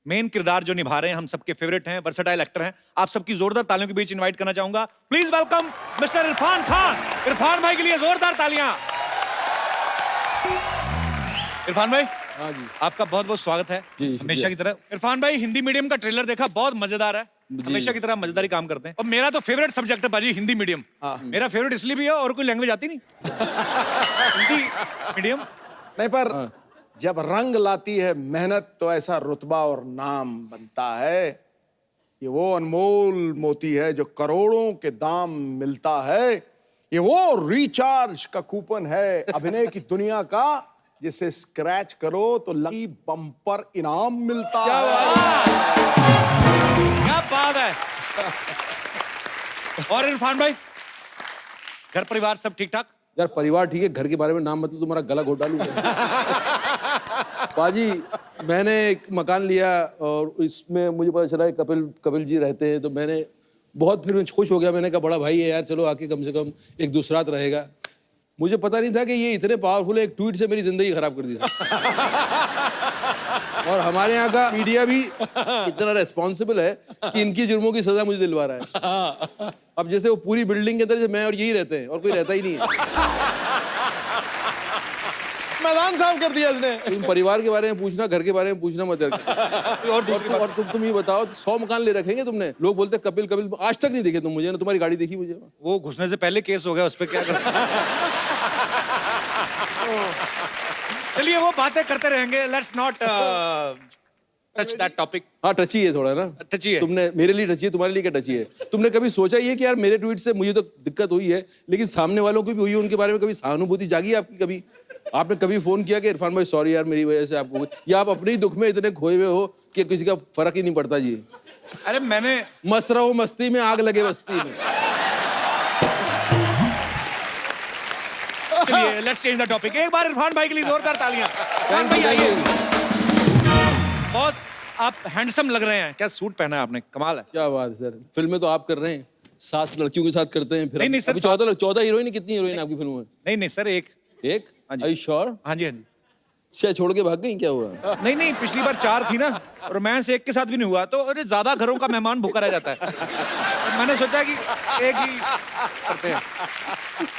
Main किरदार जो निभा रहे हैं, हम सबके फेवरेट हैं, वर्सेटाइल एक्टर हैं। आप सबकी जोरदार तालियों के बीच इनवाइट करना चाहूंगा। Please welcome mister Irfan Khan. Irfan भाई के लिए जोरदार तालियां। इरफान भाई, हाँ जी, आपका बहुत बहुत स्वागत है। जी, हमेशा की तरह। इरफान भाई, हिंदी मीडियम का ट्रेलर देखा, बहुत मजेदार है। हमेशा की तरह मजेदारी काम करते हैं। और मेरा तो फेवरेट सब्जेक्ट है बाजी, हिंदी मीडियम। मेरा फेवरेट इसलिए भी है, और कोई लैंग्वेज आती नहीं। हिंदी मीडियम नहीं, पर जब रंग लाती है मेहनत तो ऐसा रुतबा और नाम बनता है। ये वो अनमोल मोती है जो करोड़ों के दाम मिलता है। ये वो रिचार्ज का कूपन है अभिनय की दुनिया का, जिसे स्क्रैच करो तो लकी बम्पर इनाम मिलता है। क्या बात है। और इरफान भाई, घर परिवार सब ठीक ठाक? यार परिवार ठीक है, घर के बारे में नाम मतलब तुम्हारा गला घोट डालूंगा। पाजी, मैंने एक मकान लिया और इसमें मुझे पता चला कपिल जी रहते हैं, तो मैंने बहुत फिर खुश हो गया। मैंने कहा बड़ा भाई है यार, चलो आके कम से कम एक दूसरा रात रहेगा। मुझे पता नहीं था कि ये इतने पावरफुल है, एक ट्वीट से मेरी जिंदगी खराब कर दी थी। और हमारे यहाँ का मीडिया भी इतना रेस्पॉन्सिबल है कि इनकी जुर्मों की सजा मुझे दिलवा रहा है। अब जैसे वो पूरी बिल्डिंग के अंदर जैसे मैं और यही रहते हैं और कोई रहता ही नहीं है। मैदान साफ कर दिया इसने। तुम परिवार के बारे में पूछना, घर के बारे में पूछना मत यार। और तुम ये बताओ, 100 मकान ले रखेंगे तुमने? लोग बोलते कपिल आज तक नहीं देखे तुम मुझे ना, तुम्हारी गाड़ी देखी मुझे? वो घुसने से पहले केस हो गया, उस पर क्या कर। चलिए वो बातें करते रहेंगे। Let's not touch that topic. हाँ, टची है थोड़ा ना। टची है। तुमने मेरे लिए टची है, तुम्हारे लिए क्या टची है? तुमने कभी सोचा ये कि यार मेरे ट्वीट से मुझे तो दिक्कत हुई है, लेकिन सामने वालों की भी हुई है, उनके बारे में कभी सहानुभूति जागी आपकी? कभी आपने कभी फोन किया कि इरफान भाई सॉरी यार मेरी वजह से आपको, या आप अपने ही दुख में इतने खोए हुए हो कि किसी का फर्क ही नहीं पड़ता जी? अरे मैंने मस्त रहो मस्ती में, आग लगे बस्ती में। चलिए लेट्स चेंज द टॉपिक। एक बार इरफान भाई के लिए जोरदार तालियां। इरफान भाई आइए। बॉस, आप हैंडसम लग रहे हैं। क्या सूट पहना है आपने, कमाल है। क्या बात है सर, फिल्में तो आप कर रहे हैं, 7 लड़कियों के साथ करते हैं। फिर नहीं सर, 14 हीरोइन, कितनी हीरोइन आपकी फिल्म में? नहीं सर, एक। Are you sure? हाँ जी हाँ जी। क्या छोड़ के भाग गई, क्या हुआ? नहीं, पिछली बार 4 थी ना, रोमांस एक के साथ भी नहीं हुआ, तो अरे ज्यादा घरों का मेहमान भूखा रह जाता है। तो मैंने सोचा कि एक ही करते हैं।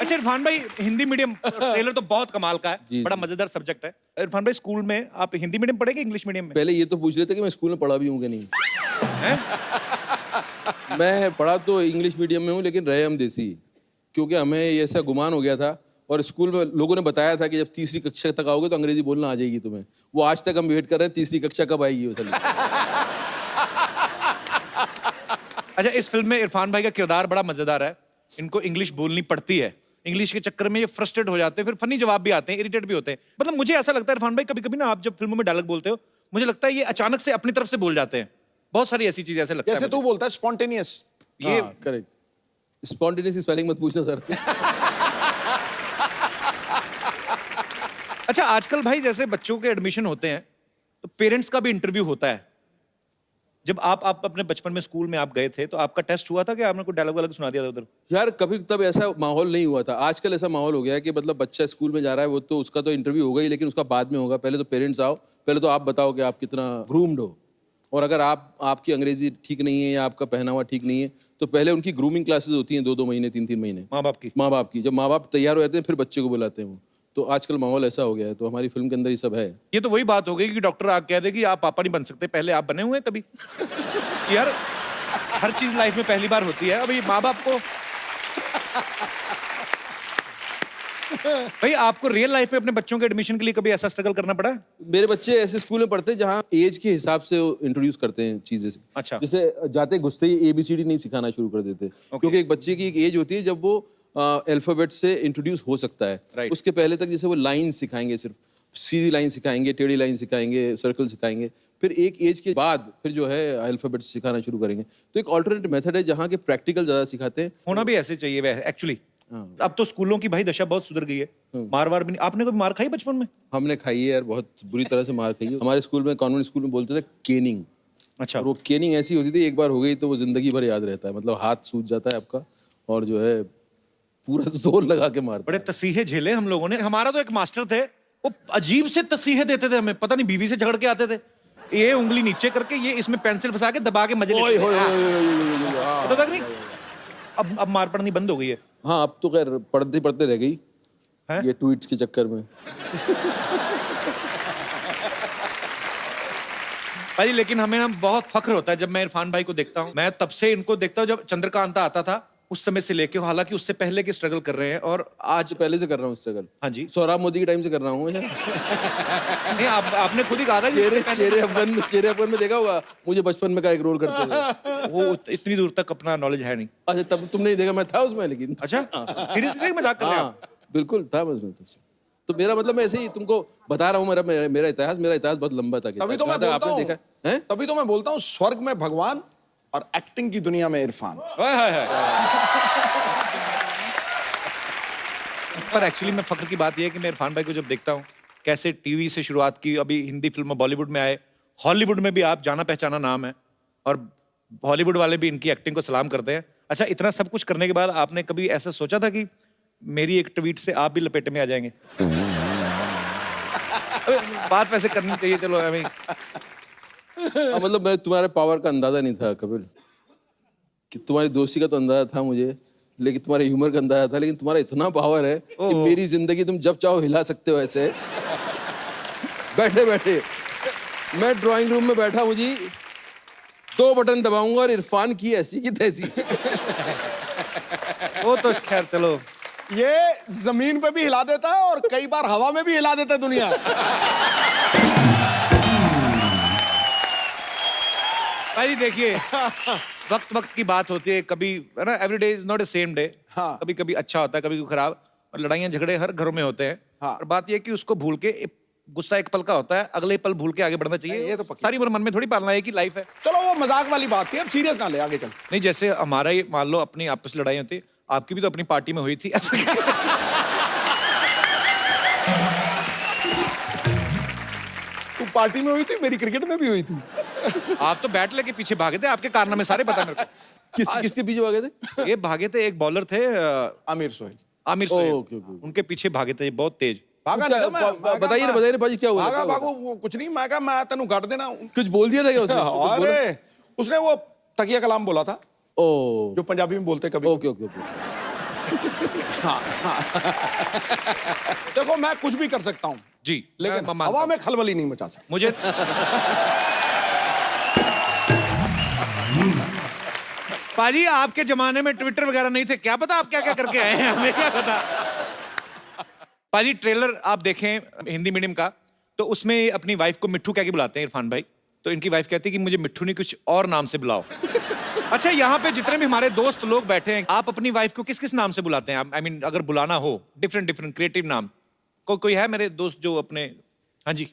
अच्छा इरफान भाई, हिंदी मीडियम ट्रेलर तो बहुत कमाल का है, बड़ा मजेदार सब्जेक्ट है। इरफान भाई, स्कूल में आप हिंदी मीडियम पढ़े कि इंग्लिश मीडियम में? पहले ये तो पूछ रहे थे कि मैं स्कूल में पढ़ा भी हूँ कि नहीं। मैं पढ़ा तो इंग्लिश मीडियम में हूँ, लेकिन रहे हम देसी, क्योंकि हमें ये ऐसा गुमान हो गया था और स्कूल में लोगों ने बताया था कि जब तीसरी कक्षा तक आओगे तो अंग्रेजी बोलना आ जाएगी तुम्हें। वो आज तक हम वेट कर रहे हैं, तीसरी कक्षा कब आएगी वो। अच्छा, इस फिल्म में इरफान भाई का किरदार बड़ा मजेदार है। इनको इंग्लिश बोलनी पड़ती है, इंग्लिश के चक्कर में ये फ्रस्ट्रेट हो जाते हैं, फिर फनी जवाब भी आते हैं, इरिटेट भी होते हैं। मतलब मुझे ऐसा लगता है इरफान भाई, कभी कभी ना आप जब फिल्मों में डायलॉग बोलते हो, मुझे लगता है ये अचानक से अपनी तरफ से बोल जाते हैं। बहुत सारी ऐसी चीजें ऐसे लगता है। जैसे तू बोलता है स्पॉन्टेनियस। ये करेक्ट। स्पॉन्टेनियस की स्पेलिंग मत पूछना सर। अच्छा, आजकल भाई जैसे बच्चों के एडमिशन होते हैं तो पेरेंट्स का भी इंटरव्यू होता है। जब आप अपने बचपन में स्कूल में आप गए थे तो आपका टेस्ट हुआ था कि आपने कोई डायलॉग वायलॉग सुना दिया था उधर? यार कभी तब ऐसा माहौल नहीं हुआ था। आजकल ऐसा माहौल हो गया है कि मतलब बच्चा स्कूल में जा रहा है, वो तो उसका तो इंटरव्यू होगा ही, लेकिन उसका बाद में होगा। पहले तो पेरेंट्स आओ, पहले तो आप बताओ कि आप कितना ग्रूम्ड हो, और अगर आपकी अंग्रेजी ठीक नहीं है या आपका पहनावा ठीक नहीं है तो पहले उनकी ग्रूमिंग क्लासेस होती हैं 2-2 महीने 3-3 महीने। माँ बाप की जब माँ बाप तैयार हो जाते हैं फिर बच्चे को बुलाते हैं वो। तो आजकल माहौल ऐसा हो गया है, तो हमारी फिल्म के अंदर ये सब है। ये तो वही बात हो गई कि डॉक्टर आप कह दे कि आप पापा नहीं बन सकते, पहले आप बने हुए हैं तभी। यार हर चीज लाइफ में पहली बार होती है। अभी माँ बाप को भाई, आपको रियल लाइफ में अपने बच्चों के एडमिशन के लिए कभी ऐसा स्ट्रगल करना पड़ा? मेरे बच्चे ऐसे स्कूल में पढ़ते हैं जहाँ एज के हिसाब से इंट्रोड्यूस करते हैं चीजें से। अच्छा। जैसे जाते घुसते ही ABCD नहीं सिखाना शुरू कर देते, क्योंकि एक बच्चे की एक एज होती है जब वो अल्फाबेट से इंट्रोड्यूस हो सकता है। उसके पहले तक जैसे वो लाइन सिखाएंगे, सिर्फ सीधी लाइन सिखाएंगे, टेढ़ी लाइन सिखाएंगे, सर्कल सिखाएंगे, फिर एक एज के बाद फिर जो है अल्फाबेट सिखाना शुरू करेंगे। तो एक ऑल्टरनेट मेथड है जहाँ के प्रैक्टिकल ज्यादा सिखाते हैं। होना भी ऐसे चाहिए वैसे एक्चुअली। अब तो स्कूलों की भाई दशा बहुत सुधर गई है, मार वार भी नहीं। आपने कभी मार खाई बचपन में? हमने खाई है यार, बहुत बुरी तरह से मार खाई है। हमारे स्कूल में, कॉन्वेंट स्कूल में बोलते थे केनिंग। अच्छा। और वो केनिंग ऐसी होती थी, एक बार हो गई तो वो जिंदगी भर याद रहता है। मतलब हाथ सूज जाता है आपका और जो है पूरा जोर लगा के मारते। बड़े तसीहे झेले हम लोगों ने। हमारा तो एक मास्टर थे, वो अजीब से तसीहे देते थे हमें, पता नहीं बीवी से झगड़ के आते थे। ये उंगली नीचे करके ये इसमें पेंसिल फंसा के दबा के मजे ओए लेते होए हैं। होए, होए, होए, होए, होए, हाँ। पता तक नहीं। अब मार पड़नी बंद हो गई है। हाँ, अब तो खैर पढ़ते पढ़ते रह गई हैं? ये ट्वीट्स के चक्कर में। भाई लेकिन हमें ना बहुत फख्र होता है जब मैं इरफान भाई को देखता हूँ। मैं तब से इनको देखता हूँ जब चंद्रकांता आता था उस समय से लेके, हालांकि उससे पहले के स्ट्रगल कर रहे हैं और आज से पहले से कर रहा हूँ स्ट्रगल। हाँ जी। सोहराब मोदी के टाइम से कर रहा हूँ। नहीं आपने खुद ही कहा था कि चेहरे अफगान में देखा होगा मुझे बचपन में का एक रोल करते थे। वो इतनी दूर तक अपना नॉलेज है नहीं। अच्छा, तब तुमने नहीं देखा, मैं था उसमें लेकिन। अच्छा सीरियसली मजाक कर रहे हैं आप? हाँ, बिल्कुल था मैं उसमें तब से। तो मेरा मतलब मैं ऐसे ही तुमको बता रहा हूँ, मेरा इतिहास बहुत लंबा था। तभी तो मैं बोलता आपने हूँ, देखा है? तभी तो मैं बोलता हूँ स्वर्ग में भगवान और एक्टिंग की दुनिया में इरफान। हाय हाय हाय। पर एक्चुअली मैं फख्र की बात यह है कि मैं इरफान भाई को जब देखता हूँ कैसे टीवी से शुरुआत की, अभी हिंदी फिल्म बॉलीवुड में आए, हॉलीवुड में भी आप जाना पहचाना नाम है और हॉलीवुड वाले भी इनकी एक्टिंग को सलाम करते हैं। अच्छा, इतना सब कुछ करने के बाद आपने कभी ऐसा सोचा था कि मेरी एक ट्वीट से आप भी लपेटे में आ जाएंगे? अबे, बात वैसे करनी चाहिए, चलो हमें। मतलब मैं तुम्हारे पावर का अंदाजा नहीं था कपिल, कि तुम्हारी दोस्ती का तो अंदाजा था मुझे, लेकिन तुम्हारे ह्यूमर का अंदाजा था। लेकिन तुम्हारा इतना पावर है कि मेरी जिंदगी तुम जब चाहो हिला सकते हो। ऐसे बैठे बैठे मैं ड्राइंग रूम में बैठा, मुझे 2 बटन दबाऊंगा और इरफान की ऐसी की तैसी। वो तो खैर चलो, ये जमीन पे भी हिला देता है और कई बार हवा में भी हिला देता है दुनिया। भाई देखिए वक्त वक्त की बात होती है, कभी है ना, every day is not a same day. हाँ। कभी कभी अच्छा होता है, कभी खराब, और लड़ाइयाँ झगड़े हर घरों में होते हैं। हाँ। और बात यह है कि उसको भूल के गुस्सा एक पल का होता है, अगले पल भूल के आगे बढ़ना चाहिए। ये तो पक्की। सारी उम्र मन में थोड़ी पालना है कि लाइफ है। चलो वो मजाक वाली बात थी, अब सीरियस ना ले, आगे चल। नहीं, जैसे हमारा ही मान लो अपनी आपस लड़ाई होती, आपकी भी तो अपनी पार्टी में हुई थी। तू पार्टी में हुई थी, मेरी क्रिकेट में भी हुई थी। आप तो बैट लेके पीछे भागे थे, आपके कारनामे सारे पता मेरे को। किसके पीछे भागे थे? ये भागे थे, एक बॉलर थे आमिर सोहेल। Aamir Sohail, okay, okay. उनके पीछे भागे थे बहुत तेज। भागा क्या- नहीं था मैं, बताइए ना भाजी, क्या हुआ? भागा भागो, वो कुछ नहीं, मैं कहा मैं तेनू काट देना। कुछ बोल दिया था क्या उसने? कुछ बोला? अरे उसने वो तकिया कलाम बोला था, ओ, जो पंजाबी में बोलते कभी। Okay okay okay. देखो मैं कुछ भी कर सकता हूँ, जी, लेकिन मैं मानता हवा हूं। में खलबली नहीं मचा सकता। मुझे पाजी आपके जमाने में ट्विटर वगैरह नहीं थे, क्या पता आप क्या क्या करके आए हैं, हमें क्या पता। पाजी ट्रेलर आप देखें हिंदी मीडियम का, तो उसमें अपनी वाइफ को मिट्ठू कह के बुलाते हैं इरफान भाई। तो इनकी वाइफ कहती है कि मुझे मिट्ठू नहीं कुछ और नाम से बुलाओ। अच्छा, यहाँ पे जितने भी हमारे दोस्त लोग बैठे हैं, आप अपनी वाइफ को किस किस नाम से बुलाते हैं? आई मीन अगर बुलाना हो, डिफरेंट डिफरेंट क्रिएटिव नाम। कोई है मेरे दोस्त जो अपने, हाँ जी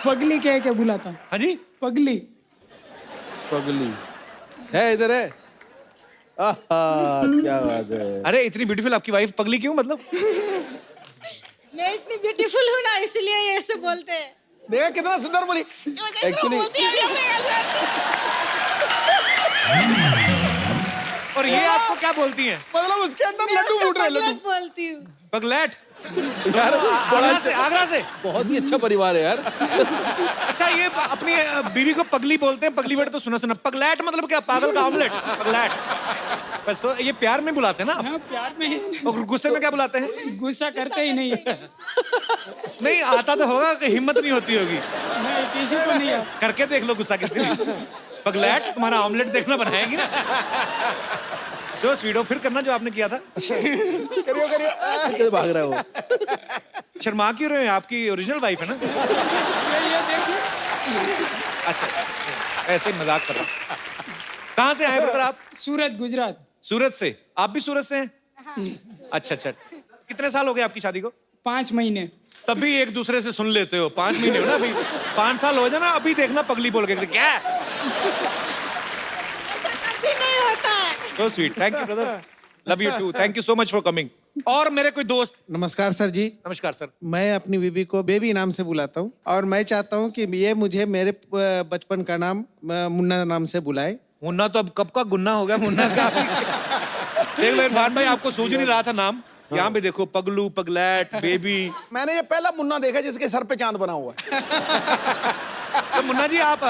पगली कह के बुलाता हूँ। हाँ जी, पगली। पगली है, इधर है। आहा, क्या बात है। अरे इतनी ब्यूटीफुल आपकी वाइफ, पगली क्यों मतलब? मैं इतनी ब्यूटीफुल हूँ ना, इसलिए ये ऐसे बोलते हैं। देखा कितना सुंदर बोली। एक्चुअली और ये आपको क्या बोलती हैं? मतलब उसके अंदर मैं लड्डू उसको फूट रहे हैं, लड्डू। पगलेट बोलती हूँ। पगलेट? यार आगरा से बहुत ही अच्छा परिवार है यार। अच्छा, ये अपनी बीवी को पगली बोलते हैं। पगली वर्ड तो सुना सुना। पगलेट मतलब क्या? पागल का ऑमलेट, पगलेट। बस ये प्यार में बुलाते हैं ना आप? हाँ, प्यार में। और गुस्से में क्या बुलाते हैं? गुस्सा करते ही नहीं। नहीं आता तो होगा कि हिम्मत नहीं होती होगी। नहीं, किसी को नहीं आता। करके देख लो गुस्सा किस दिन। पगलेट तुम्हारा ऑमलेट देखना बनाएगी ना। जो स्वीडो फिर करना जो आपने किया था। करियो करियो। कैसे भाग रहा है वो? शर्मा क्यों रहे हैं? आपकी ओरिजिनल वाइफ है ना? ये देखिए। अच्छा, ऐसे ही मजाक कर रहा हूं। कहाँ से आए ब्रदर आप? सूरत, गुजरात। सूरत से? आप भी सूरत से हैं? अच्छा अच्छा। कितने साल हो गए आपकी शादी को? 5 महीने। तभी एक दूसरे से सुन लेते हो। 5 महीने हो ना अभी। 5 साल हो जाए ना, अभी देखना पगली बोल के क्या। कभी नहीं होता है। So sweet. Thank you brother. Love you too. Thank you so much for coming. और मेरे कोई दोस्त। नमस्कार सर जी। नमस्कार सर। मैं अपनी बीवी को बेबी नाम से बुलाता हूँ और मैं चाहता हूँ कि ये मुझे मेरे बचपन का नाम मुन्ना नाम से बुलाए। मुन्ना तो अब कब का गुन्ना हो गया मुन्ना का। देख लो इरफान भाई, आपको सूझ नहीं रहा था नाम। यहाँ पे देखो, पगलू, पगलैट, बेबी। मैंने ये पहला मुन्ना देखा जिसके सर पे चांद बना हुआ है। तो मुन्ना जी आप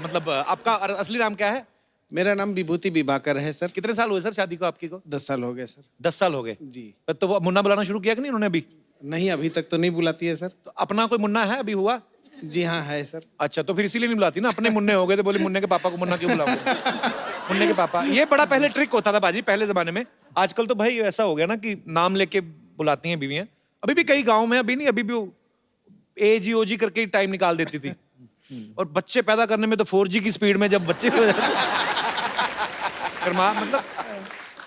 मतलब आपका असली नाम क्या है? मेरा नाम विभूति विभाकर है सर। कितने साल हुए सर शादी को आपकी को? 10 साल हो गए सर। 10 साल हो गए जी। तो वो मुन्ना बुलाना शुरू किया कि नहीं उन्होंने अभी? नहीं, अभी तक तो नहीं बुलाती है सर। तो अपना कोई मुन्ना है अभी हुआ? जी हाँ, है सर। अच्छा, तो फिर इसीलिए नहीं बुलाती ना, अपने मुन्ने हो गए तो बोले मुन्ने के पापा को मुन्ना क्यों बुलाओगे? मुन्ने के पापा, ये बड़ा पहले ट्रिक होता था बाजी पहले जमाने में। आजकल तो भाई ऐसा हो गया ना कि नाम लेके बुलाती हैं बीवियां। अभी भी कई गाँव में, अभी नहीं, अभी भी वो एजी ओजी करके ही टाइम निकाल देती थी। और बच्चे पैदा करने में तो 4G की स्पीड में जब बच्चे मतलब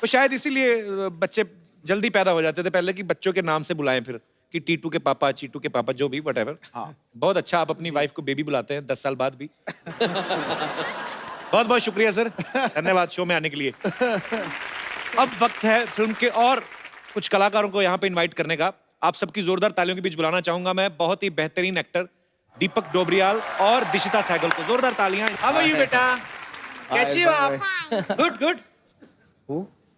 तो शायद इसीलिए बच्चे जल्दी पैदा हो जाते थे पहले, कि बच्चों के नाम से बुलाएं फिर, कि टीटू के पापा, चीटू के पापा, जो भी व्हाटएवर। बहुत अच्छा आप अपनी वाइफ को बेबी बुलाते हैं 10 साल बाद भी। बहुत बहुत शुक्रिया सर, धन्यवाद शो में आने के लिए। अब वक्त है फिल्म के और कुछ कलाकारों को यहाँ पे इनवाइट करने का। आप सबकी जोरदार तालियों के बीच बुलाना चाहूंगा मैं बहुत ही बेहतरीन एक्टर दीपक डोबरियाल और दिशिता सहगल को। जोरदार तालियां। हाउ आर यू बेटा? कैसी हो आप? Good good.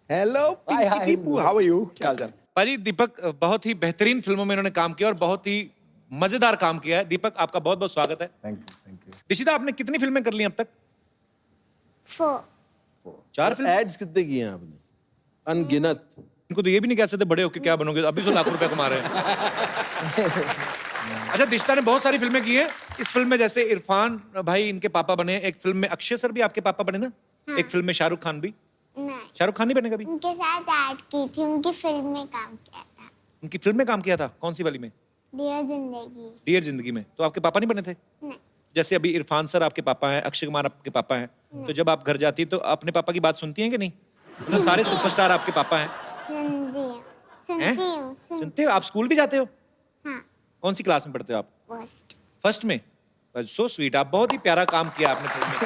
Hello Pipu, how are you? क्या हाल चाल? पाजी, दीपक बहुत ही बेहतरीन फिल्मों में इन्होंने काम किया और बहुत ही मजेदार काम किया है। दीपक, आपका बहुत बहुत स्वागत है। Thank you. दिशिता, आपने कितनी फिल्में कर ली अब तक? 4 फिल्म। एड्स कितने किए हैं आपने? अनगिनत। इनको तो ये भी नहीं कह सकते बड़े होके क्या बनोगे, अभी तो लाखों रुपए कमा रहे हैं। अच्छा, दिशिता ने बहुत सारी फिल्में की हैं। इस फिल्म में जैसे इरफान भाई इनके पापा बने, एक फिल्म में अक्षय सर भी आपके पापा बने ना? एक फिल्म में शाहरुख खान भी। नहीं, शाहरुख खान नहीं बने कभी? उनके साथ ऐड की थी, उनकी फिल्म में काम किया था। उनकी फिल्म में काम किया था? कौन सी वाली में? डियर जिंदगी। डियर जिंदगी में। तो आपके पापा नहीं बने थे? नहीं, जैसे अभी इरफान सर आपके पापा हैं, अक्षय कुमार आपके पापा हैं, तो जब आप घर जाती हैं तो अपने पापा की बात सुनती हैं कि नहीं? तो सारे सुपरस्टार आपके पापा हैं। सुनती हूँ। सुनते हो? आप स्कूल भी जाते हो? हाँ, कौन सी क्लास में पढ़ते हो आप? फर्स्ट। फर्स्ट में? सो स्वीट, आप बहुत ही प्यारा काम किया आपने फिल्म में।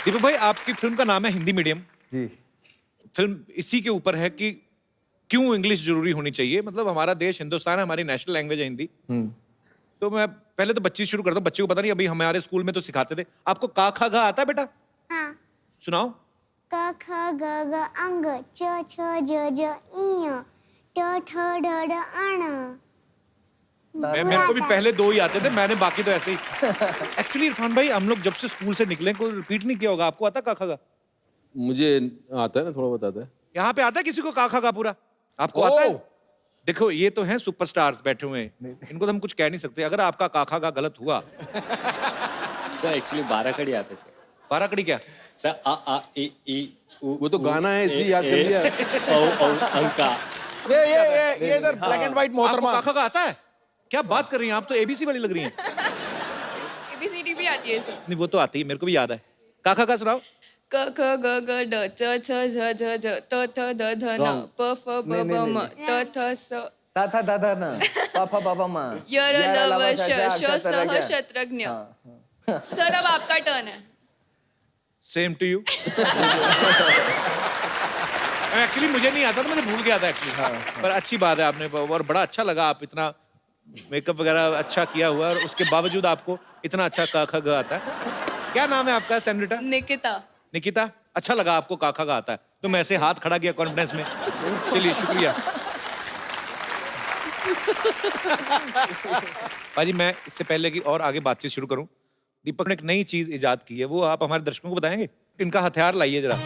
दीपक भाई, आपकी फिल्म का नाम है हिंदी मीडियम। जी। फिल्म इसी के ऊपर है कि क्यों इंग्लिश जरूरी होनी चाहिए। मतलब हमारा देश हिंदुस्तान है, हमारी नेशनल लैंग्वेज है हिंदी। तो मैं पहले तो बच्ची शुरू करता हूँ। बच्चे को पता नहीं, अभी हमारे स्कूल में तो सिखाते थे। आपको का खा गा आता है बेटा? हाँ। सुनाओ। क ख ग घ अंग च छ ज ज इ ट ठ ड ढ अण। मेरे को भी पहले 2 ही आते थे, मैंने बाकी तो ऐसे ही। एक्चुअली इरफान भाई, हम लोग जब से स्कूल से निकले कोई रिपीट नहीं किया होगा। आपको आता का खा गा? मुझे आता है ना, थोड़ा बताता है। यहाँ पे आता है किसी को का खा गा पूरा? आपको आता है? देखो, ये तो हैं सुपरस्टार्स बैठे हुए हैं, इनको तो हम कुछ कह नहीं सकते। अगर आपका का खा गा गलत हुआ। सर एक्चुअली 12 कड़ी आते सर। 12 कड़ी क्या? सर आ ए ई उ। वो तो गाना है, इसलिए याद कर लिया। औ अंका। ये इधर ब्लैक एंड व्हाइट आपको मोहतरमा। का खा गा आता है? क्या बात कर रही हैं आप? तो एबीसी वाली लग रही हैं। ABCD भी आती है सर। नहीं, वो तो आती है, मेरे को भी याद है। का खा गा सुनाओ। क ख ग घ ड च छ झ झ झ त थ द ध न प फ ब ब म त थ स ताथा दादा ना पापा बाबा माँ यर लव श श सह शत्रज्ञ। सर, अब आपका टर्न है। Same to you. एक्चुअली मुझे नहीं आता था, मुझे भूल गया था एक्चुअली। पर अच्छी बात है आपने, और बड़ा अच्छा लगा। आप इतना मेकअप वगैरह अच्छा किया हुआ और उसके बावजूद आपको इतना अच्छा का खा गा आता है। क्या नाम है आपका सेनरिटा? निकिता। निकिता, अच्छा लगा आपको का खा गा आता है। तो मैं ऐसे हाथ खड़ा किया कॉन्फिडेंस में। चलिए, शुक्रिया। भाजी, मैं इससे पहले कि और आगे बातचीत शुरू करूं, दीपक ने एक नई चीज इजाद की है, वो आप हमारे दर्शकों को बताएंगे? इनका हथियार लाइए जरा।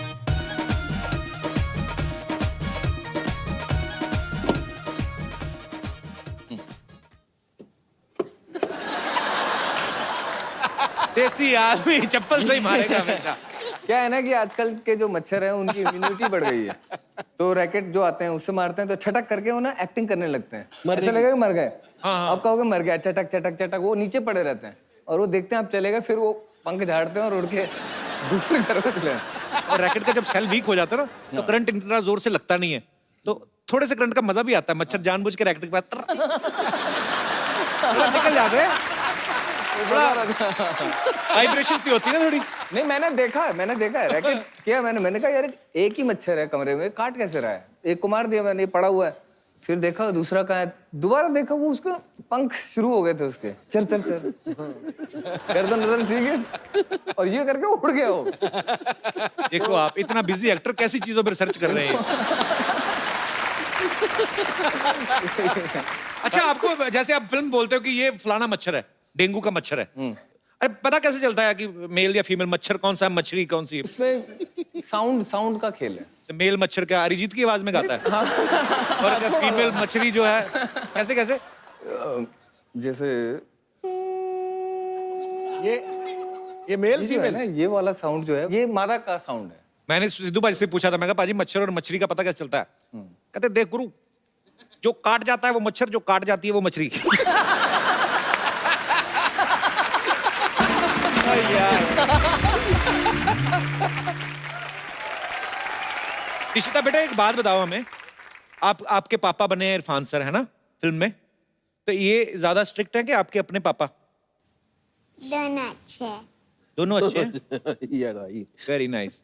देसी आदमी चप्पल से ही मारेगा हमेशा। क्या है ना कि आजकल के जो मच्छर हैं उनकी इम्यूनिटी बढ़ गई है, तो रैकेट जो आते हैं उससे मारते हैं तो छटक करके वो ना एक्टिंग करने लगते हैं। ऐसा लगेगा कि मर गए। अब कहोगे मर गया, चटक चटक चटक, वो नीचे पड़े रहते हैं और वो देखते हैं आप चले गए, फिर वो पंख झाड़ते हैं और उड़ के दूसरे घर में चले जाते हैं। और रैकेट का जब सेल वीक हो जाता है ना, तो करंट इतना जोर से लगता नहीं है, तो थोड़े से करंट का मजा भी आता है। मच्छर जानबूझ के रैकेट के पास निकल जाते हैं। वाइब्रेशन सी होती है ना थोड़ी। नहीं, मैंने देखा है रैकेट किया मैंने कहा यार एक ही मच्छर है कमरे में, काट कैसे रहा है? एक को मार दिया मैंने, ये पड़ा हुआ है। फिर देखा दूसरा कहाँ है, दोबारा देखा वो उसका पंख शुरू हो गए थे उसके। चल चल चल गर्दन ठीक है, और ये करके उड़ गया वो। देखो, आप इतना बिजी एक्टर कैसी चीजों पर रिसर्च कर रहे हैं। अच्छा, आपको जैसे आप फिल्म बोलते हो कि ये फलाना मच्छर है, डेंगू का मच्छर है, अरे पता कैसे चलता है कि मेल या फीमेल मच्छर कौन सा है, मछली कौन सी है? उसमें साउंड का खेल है। मेल मच्छर क्या अरिजीत की आवाज में गाता है? और फीमेल मछली जो है कैसे कैसे? जैसे ये मेल ये जो है फीमेल ना, ये वाला साउंड जो है ये मादा का साउंड है। मैंने सिद्धू भाई से पूछा था, मैं कहा पाजी मच्छर और मछली का पता कैसे चलता है? कहते देख गुरु, जो काट जाता है वो मच्छर, जो काट जाती है वो मछली। निशिता बेटा एक बात बताओ हमें, आपके पापा बने हैं इरफान सर, है ना फिल्म में, तो ये ज्यादा स्ट्रिक्ट है कि आपके अपने पापा? दोनों अच्छे हैं। दोनों अच्छे हैं? Very nice.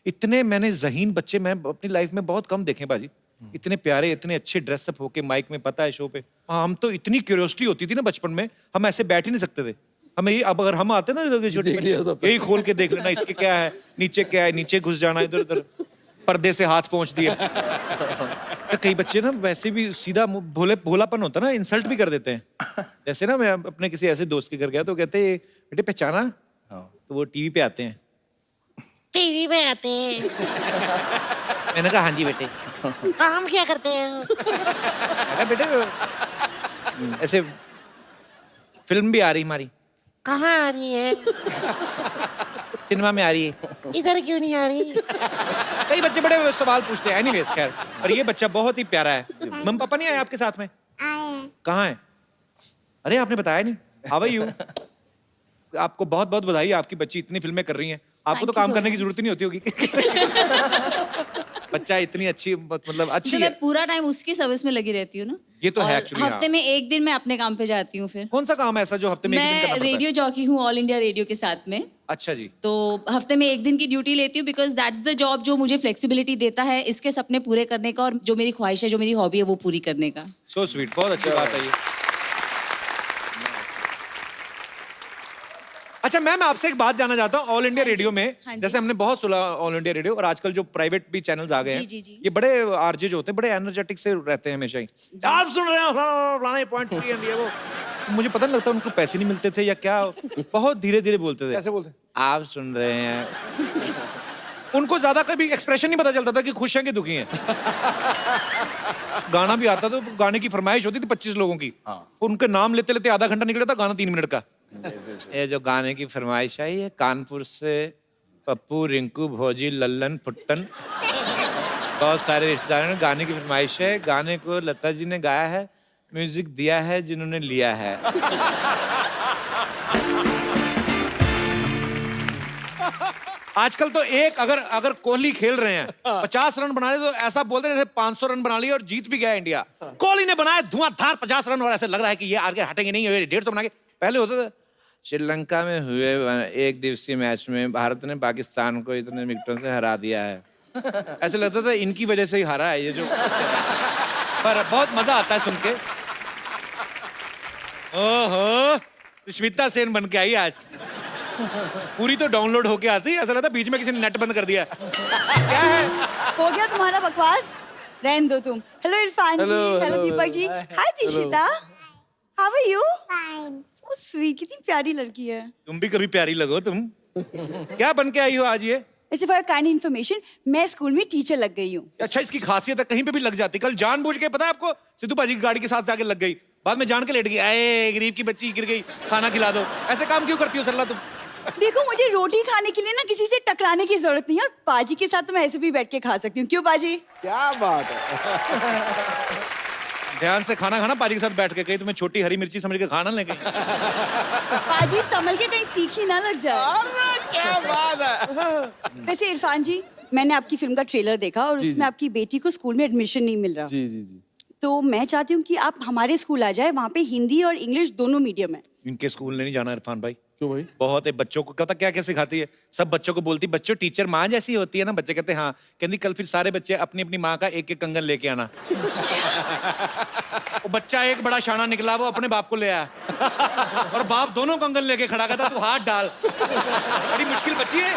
इतने मैंने ज़हीन बच्चे मैं अपनी लाइफ में बहुत कम देखे बाजी, इतने प्यारे, इतने अच्छे ड्रेसअप होके माइक में, पता है शो पे। हम तो इतनी क्यूरियोसिटी होती थी ना बचपन में, हम ऐसे बैठ ही नहीं सकते थे। हमें ये, अब अगर हम आते ना यही खोल के देख लेना इसके क्या है, नीचे क्या है, नीचे घुस जाना, इधर उधर पर्दे से हाथ पहुंच दिए। तो कई बच्चे ना वैसे भी सीधा भोलापन होता ना, इंसल्ट भी कर देते हैं। जैसे ना मैं अपने किसी ऐसे दोस्त के घर गया तो कहते बेटे पहचाना, तो वो टीवी पे आते हैं। टीवी पे आते हैं? मैंने कहा हाँ जी बेटे। काम क्या करते हैं? बेटे ऐसे फिल्म भी आ रही हमारी। कहाँ आ रही है? सिनेमा में आ रही है। इधर क्यों नहीं आ रही? कई बच्चे बड़े सवाल पूछते हैं। एनीवेज खैर, और ये बच्चा बहुत ही प्यारा है। मम्मी पापा नहीं आए आपके साथ में? आए। कहाँ है? अरे आपने बताया नहीं। How are you? आपको बहुत बहुत बधाई, आपकी बच्ची इतनी फिल्में कर रही हैं। आपको तो काम करने की जरूरत ही नहीं होती होगी। बच्चा इतनी अच्छी, मतलब अच्छी तो है। मैं पूरा टाइम उसकी सर्विस में लगी रहती हूँ ना। ये तो है और actually, हफ्ते में एक दिन मैं अपने काम पे जाती हूँ। फिर कौन सा काम है ऐसा जो हफ्ते में एक दिन करना मैं पड़ता है? रेडियो जॉकी हूँ ऑल इंडिया रेडियो के साथ में। अच्छा जी। तो हफ्ते में एक दिन की ड्यूटी लेती हूँ, बिकॉज दैट्स द जॉब जो मुझे फ्लेक्सिबिलिटी देता है इसके सपने पूरे करने का, और जो मेरी ख्वाहिश है, जो मेरी हॉबी है, वो पूरी करने का। सो स्वीट, बहुत अच्छी बात है ये। अच्छा मैम, आपसे एक बात जानना चाहता हूँ। ऑल इंडिया रेडियो में हाँ जी। जैसे हमने बहुत सुना ऑल इंडिया रेडियो, और आजकल जो प्राइवेट भी चैनल्स आ गए हैं, जी, जी। ये बड़े आरजे जो होते हैं बड़े एनर्जेटिक से रहते हैं हमेशा ही। आप सुन रहे हो फलाना पॉइंट ये वो, मुझे पता नहीं लगता उनको पैसे नहीं मिलते थे या क्या, बहुत धीरे धीरे बोलते थे। कैसे बोलते? आप सुन रहे हैं। उनको ज्यादा कभी एक्सप्रेशन नहीं पता चलता था कि खुश हैं कि दुखी हैं। गाना भी आता तो गाने की फरमाइश होती थी 25 लोगों की, उनके नाम लेते लेते आधा घंटा निकला था, गाना 3 मिनट का। ये जो गाने की फरमाइश आई है कानपुर से पप्पू, रिंकू, भोजी, लल्लन, फुट्टन, बहुत सारे रिश्तेदारों ने गाने की फरमाइश है। गाने को लता जी ने गाया है, म्यूजिक दिया है जिन्होंने लिया है। आजकल तो एक अगर कोहली खेल रहे हैं 50 रन बना रहे तो ऐसा बोलते हैं जैसे 500 रन बना लिए और जीत भी गया इंडिया। कोहली ने बनाया धुआंधार 50 रन और ऐसे लग रहा है कि ये आगे हटेंगे नहीं, 150 बना के। पहले होता था श्रीलंका में हुए एक दिवसीय मैच में भारत ने पाकिस्तान को इतने विकेटों से हरा दिया है, ऐसे लगता था इनकी वजह से ही हारा है ये जो। पर बहुत मजा आता है सुन के। ओहो, सुष्मिता सेन बन के आई आज। पूरी तो डाउनलोड होके आती, ऐसा लगता बीच में किसी ने नेट बंद कर दिया। क्या है? हो गया तुम्हारा बकवास, रहने दो तुम। Hello Irfan ji, hello Deepak ji, hi Dishita, how are you? Fine. So sweet, कितनी प्यारी लड़की है। तुम भी कभी प्यारी लगो तुम। क्या बन के आई हो आज ये? ऐसे फॉर काइंड इन्फॉर्मेशन, मैं स्कूल में टीचर लग गई हूँ। अच्छा, इसकी खासियत है, कहीं पे भी लग जाती। कल जानबूझ के, पता है आपको, सिद्धू पाजी की गाड़ी के साथ जाके लग गई, बाद में जान के लेट गई। आए गरीब की बच्ची गिर गई, खाना खिला दो। ऐसे काम क्यों करती हो सरला तुम? देखो, मुझे रोटी खाने के लिए ना किसी से टकराने की जरूरत नहीं है, और बाजी के साथ तो मैं ऐसे भी बैठ के खा सकती हूँ। क्यों बाजी? क्या बात है। ध्यान से खाना खाना पाजी के साथ बैठ के, कहीं तुम्हें छोटी हरी मिर्ची समझ के खाना ले गई। बाजी संभल के, कहीं तीखी ना लग जाए। अरे क्या बात है। वैसे इरफान जी, मैंने आपकी फिल्म का ट्रेलर देखा और उसमें आपकी बेटी को स्कूल में एडमिशन नहीं मिल रहा। जी जी जी। तो मैं चाहती हूँ कि आप हमारे स्कूल आ जाए, वहाँ पे हिंदी और इंग्लिश दोनों मीडियम है। इनके स्कूल नहीं जाना इरफान भाई। क्यों भाई? बहुत है, बच्चों को पता क्या क्या सिखाती है, सब बच्चों को बोलती बच्चों टीचर माँ जैसी होती है ना। बच्चे कहते हैं हाँ, कहती कल फिर सारे बच्चे अपनी अपनी माँ का एक एक कंगन लेके आना। वो बच्चा एक बड़ा शाना निकला, वो अपने बाप को ले आया और बाप दोनों कंगन लेके खड़ा कहता तू हाथ डाल। बड़ी मुश्किल बच्ची है।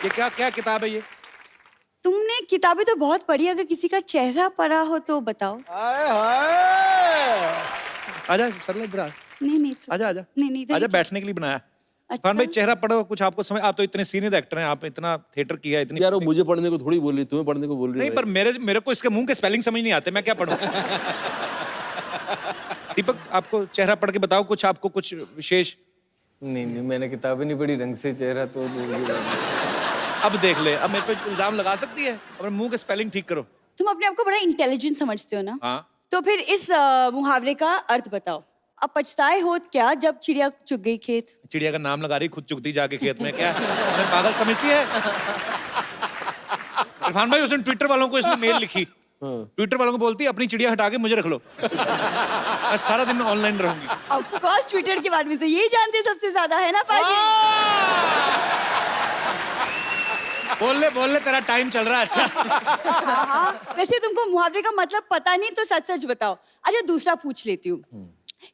ये क्या क्या किताब है ये? तुमने किताबें तो बहुत पढ़ी, अगर किसी का चेहरा पढ़ा हो तो बताओ। हाय हाय। आजा सरला इधर आ। नहीं आजा आजा नहीं नहीं इधर आजा, ही- बैठने के लिए बनाया। अच्छा। इरफान भाई चेहरा पढ़ो, कुछ आपको समझ, आप तो इतने सीनियर एक्टर हैं, आप इतना थिएटर किया है, इतनी यार वो मुझे पढ़ने को थोड़ी बोल रही, तुम्हें पढ़ने को बोल रही नहीं, है पर मेरे को इसके मुंह के स्पेलिंग समझ नहीं आते, मैं क्या पढ़ूं? दीपक आपको चेहरा पढ़ के बताओ कुछ, आपको कुछ विशेष। नहीं नहीं, मैंने किताबें नहीं पढ़ी ढंग से, चेहरा तो दूर की बात है। अब देख ले, अब मेरे पे इल्जाम लगा सकती है, अपने मुंह के स्पेलिंग ठीक करो। तुम अपने आप को बड़ा इंटेलिजेंट समझते हो ना, हाँ तो फिर इस मुहावरे का अर्थ बताओ। अब पछताए होत क्या जब चिड़िया चुग गई खेत। चिड़िया का नाम लगा रही, खुद चुगती जाके खेत में, क्या हमें पागल समझती है? इरफान भाई उसने ट्विटर वालों को इसने मेल लिखी, ट्विटर वालों को बोलती है अपनी चिड़िया हटा के मुझे रख लो, मैं सारा दिन ऑनलाइन रहूंगी। ऑफ कोर्स ट्विटर के बारे में तो यही जानते हैं सबसे ज्यादा, है ना पाजी? बोल ले तेरा टाइम चल रहा है। अच्छा हाँ हाँ, वैसे तुमको मुहावरे का मतलब पता नहीं तो सच सच बताओ। अच्छा दूसरा पूछ लेती हूँ।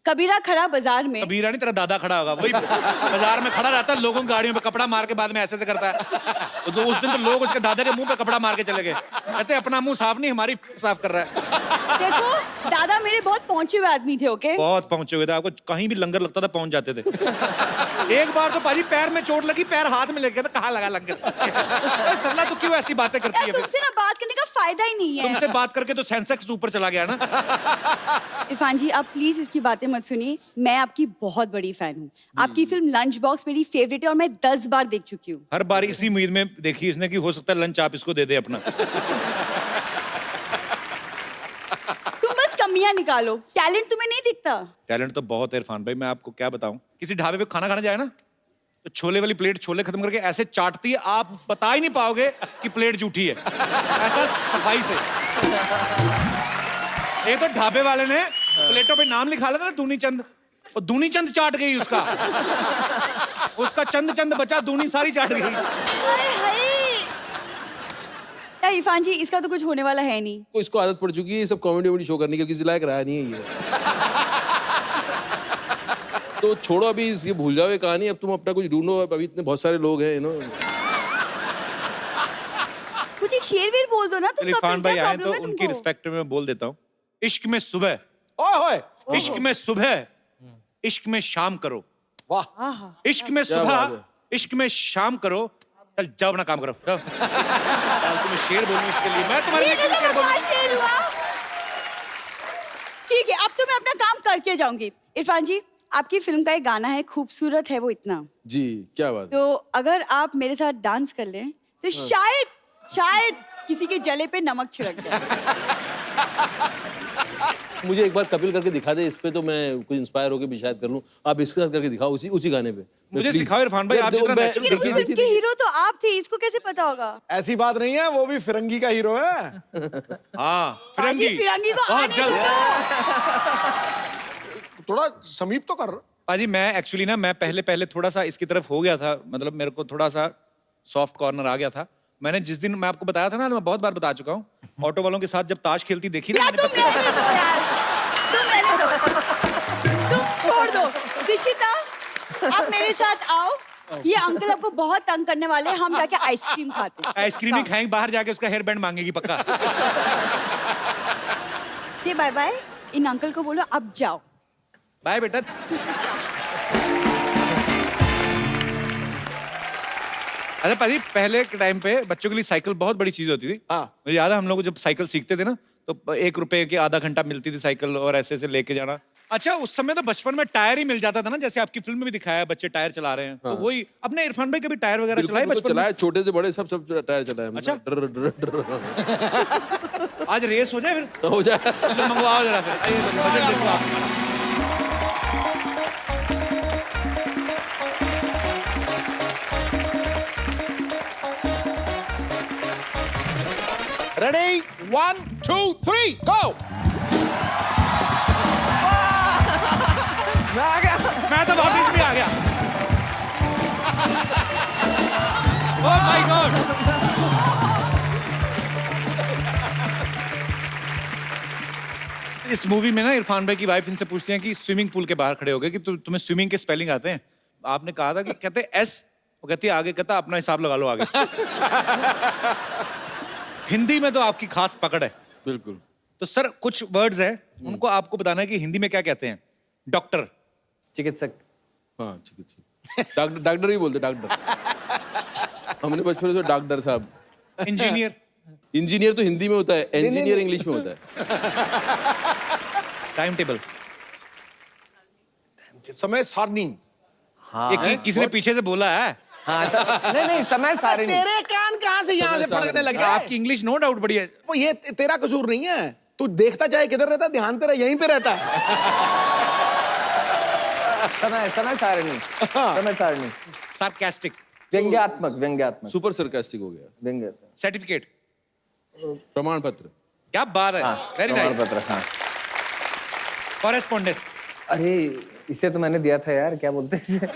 कबीरा खड़ा बाजार में। कबीरा नहीं, तेरा दादा खड़ा होगा, वही बाजार में खड़ा रहता है, लोगों की गाड़ियों पे कपड़ा मार के बाद में ऐसे करता है। तो उस दिन तो लोग उसके दादा के मुंह पे कपड़ा मार के चले गए, कहते अपना मुंह साफ नहीं, हमारी साफ कर रहा है। देखो दादा मेरे बहुत पहुंचे हुए आदमी थे, ओके? बहुत पहुंचे हुए थे, आपको कहीं भी लंगर लगता था पहुंच जाते थे। एक बार तो पाजी पैर में चोट लगी, पैर हाथ में लग गया, तो कहाँ लगा लंगर? सरला तू क्यों ऐसी बातें करती है? तुमसे ना बात करने का फायदा ही नहीं है। तुमसे बात करके तो सेंसेक्स ऊपर चला गया ना। इरफान जी आप प्लीज इसकी बातें मत सुनिए, मैं आपकी बहुत बड़ी फैन हूँ। आपकी फिल्म लंच बॉक्स मेरी फेवरेट है और मैं 10 बार देख चुकी हूँ। हर बार इसी उम्मीद में देखी इसने कि हो सकता है लंच आप इसको दे दे अपना। तुम बस कमियां निकालो, टैलेंट तुम्हें नहीं दिखता। टैलेंट तो बहुत है इरफान भाई, मैं आपको क्या बताऊं। किसी ढाबे पे खाना खाने जाए ना, तो छोले वाली प्लेट छोले खत्म करके ऐसे चाटती है, आप बता ही नहीं पाओगे कि प्लेट जूठी है, ऐसा सफाई से। एक तो ढाबे वाले ने प्लेटों पे नाम लिखा लेता ना, दूनी चंद, और दूनी चंद चाट गई उसका चंद चंद बचा, दूनी सारी चाट गई। हाय हाय। यार इरफान जी इसका तो कुछ होने वाला है नहीं। को इसको आदत पड़ चुकी है ये सब कॉमेडी वॉमेडी शो करने की, किसी लायक रहा नहीं है ये। तो छोड़ो अभी ये भूल जाओ ये कहानी, अब तुम अपना कुछ ढूंढो, अभी इतने बहुत सारे लोग हैं कुछ एक शेर वेर बोल दो ना तुम। इरफान भाई आए तो उनकी रिस्पेक्ट में मैं बोल देता हूँ। इश्क में सुबह, ओए इश्क में सुबह, इश्क में शाम करो। वाह। इश्क में क्या बात सुबह, है। इश्क में शाम करो। चल जाओ अपना काम करो, जाओ। तुम्हें शेर बोलूं इसके लिए, मैं तुम्हारे लिए क्यों शेर बोलूं? शेर हुआ। ठीक है अब तो मैं अपना काम करके जाऊंगी। इरफान जी आपकी फिल्म का एक गाना है, खूबसूरत है वो इतना। जी क्या बात है। तो अगर आप मेरे साथ डांस कर लें तो शायद किसी के जले पे नमक छिड़क जाए। मुझे एक बार कपिल करके दिखा दे इस पे, तो मैं कुछ इंस्पायर होकर भी शायद कर लूं। आप इसके साथ करके दिखाओ उसी गाने पे। मुझे Please। सिखाओ इरफान भाई, यार, आप देखो, जितना मैं- natural लेकिन उस देखिए, फिल्म के हीरो तो आप थे, इसको कैसे पता होगा? ऐसी बात नहीं है, वो भी फिरंगी का हीरो है। हाँ पाजी, फिरंगी को बहुत आने जल्द। दो। थोड़ा समीप तो कर। पाजी मैं एक्चुअली ना, मैं पहले थोड़ा सा इसकी तरफ हो गया था, मतलब मेरे को थोड़ा सा सॉफ्ट कॉर्नर आ गया था। मैंने जिस दिन मैं आपको बताया था ना, मैं बहुत बार बता चुका हूँ, ऑटो वालों के साथ जब ताश खेलती देखी ना यार मैंने, तुम रहने दो यार, तुम रहने दो, तुम छोड़ दो। दिशिता आप मेरे साथ आओ, ये अंकल आपको बहुत तंग करने वाले हैं, हम जाके आइसक्रीम खाते हैं। आइसक्रीम नहीं खाएंगे, बाहर जाके उसका हेयर बैंड मांगेगी पक्का। से बाय बाय, इन अंकल को बोलो अब जाओ। बाय बेटा। अरे पाजी पहले के टाइम पे बच्चों के लिए साइकिल बहुत बड़ी चीज होती थी। हाँ। मुझे याद है हम लोग जब साइकिल सीखते थे ना, तो 1 रुपए की आधा घंटा मिलती थी साइकिल, और ऐसे ऐसे लेके जाना। अच्छा उस समय तो बचपन में टायर ही मिल जाता था ना, जैसे आपकी फिल्म में भी दिखाया है बच्चे टायर चला रहे हैं। तो वही अपने इरफान भाई कभी टायर वगैरह चलाए बचपन में? चलाया, छोटे से बड़े सब टायर चलाया। अच्छा। डर आज रेस हो जाए फिर, हो जाए। चलो मंगवाओ जरा फिर। आइए, बजट देखो आप। रेडी 1 2 3 गो। मैं तो वापिस भी आ गया। Oh my God. इस मूवी में ना इरफान भाई की वाइफ इनसे पूछती है कि स्विमिंग पूल के बाहर खड़े हो गए कि तुम्हें स्विमिंग के स्पेलिंग आते हैं? आपने कहा था कि कहते एस, वो कहती है आगे, कहता अपना हिसाब लगा लो आगे। हिंदी में तो आपकी खास पकड़ है। बिल्कुल। तो सर कुछ वर्ड्स हैं उनको आपको बताना है कि हिंदी में क्या कहते हैं। डॉक्टर, चिकित्सक, हाँ चिकित्सक, डॉक्टर, डॉक्टर ही बोलते डॉक्टर। हमने बचपन में डॉक्टर साहब। इंजीनियर, इंजीनियर तो हिंदी में होता है, इंजीनियर इंग्लिश में होता है। टाइम टेबल, समय सारणी। हाँ ये किसी ने पीछे से बोला है। हाँ नहीं नहीं, समय सारणी। तेरे कान कहाँ से यहाँ से फड़कने लगे? आपकी इंग्लिश नो डाउट बढ़िया है। वो ये तेरा कसूर नहीं है, तू देखता चाहे किधर रहता, ध्यान तेरा यहीं पे रहता है। समय सारणी, समय सारणी। सार्कास्टिक, व्यंग्यात्मक, व्यंग्यात्मक, सुपर सरकास्टिक हो गया। व्यंग्यात्मक। सर्टिफिकेट, प्रमाण पत्र। क्या बात है, वेरी नाइस। प्रमाण पत्र, हाँ। कॉरेस्पॉन्डेंस, अरे इसे तो मैंने दिया था यार, क्या बोलते हैं इसे?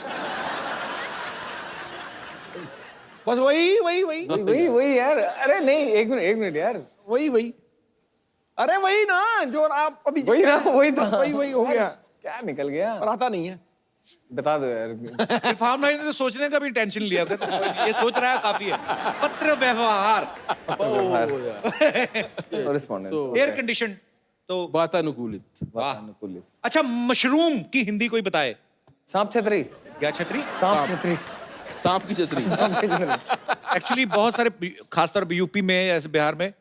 बस वही यार। अरे नहीं, एक मिनट यार। वही अरे वही ना जो आप अभी वही ना, वही था। वही हो गया। क्या निकल गया? पर आता नहीं है। बता दो यार। इरफान भाई ने तो सोचने का भी टेंशन लिया था, तो ये सोच रहा है काफी है। पत्र व्यवहार, कॉरेस्पॉन्डेंस, एयर कंडीशन, तो वातानुकूलित। वातानुकूलित। अच्छा मशरूम की हिंदी कोई बताए। सांप छतरी, क्या छतरी? सांप छतरी, सांप की छतरी। एक्चुअली बहुत सारे खासतौर पे यूपी में ऐसे बिहार में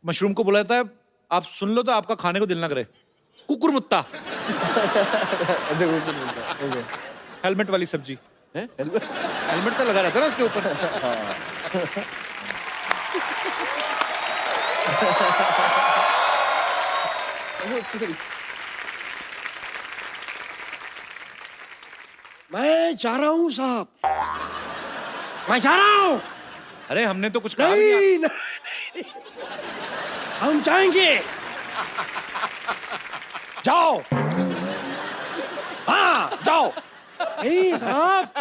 मशरूम को बोला जाता है आप सुन लो तो आपका खाने को दिल ना करे। कुकुर मुत्ता, हेलमेट वाली सब्जी। हेलमेट से लगा रहता है ना उसके ऊपर। मैं जा रहा हूँ साहब, मैं जा रहा हूँ। अरे हमने तो कुछ कहा नहीं। नहीं, नहीं, नहीं, हम जाएंगे। जाओ, हाँ जाओ। नहीं साहब,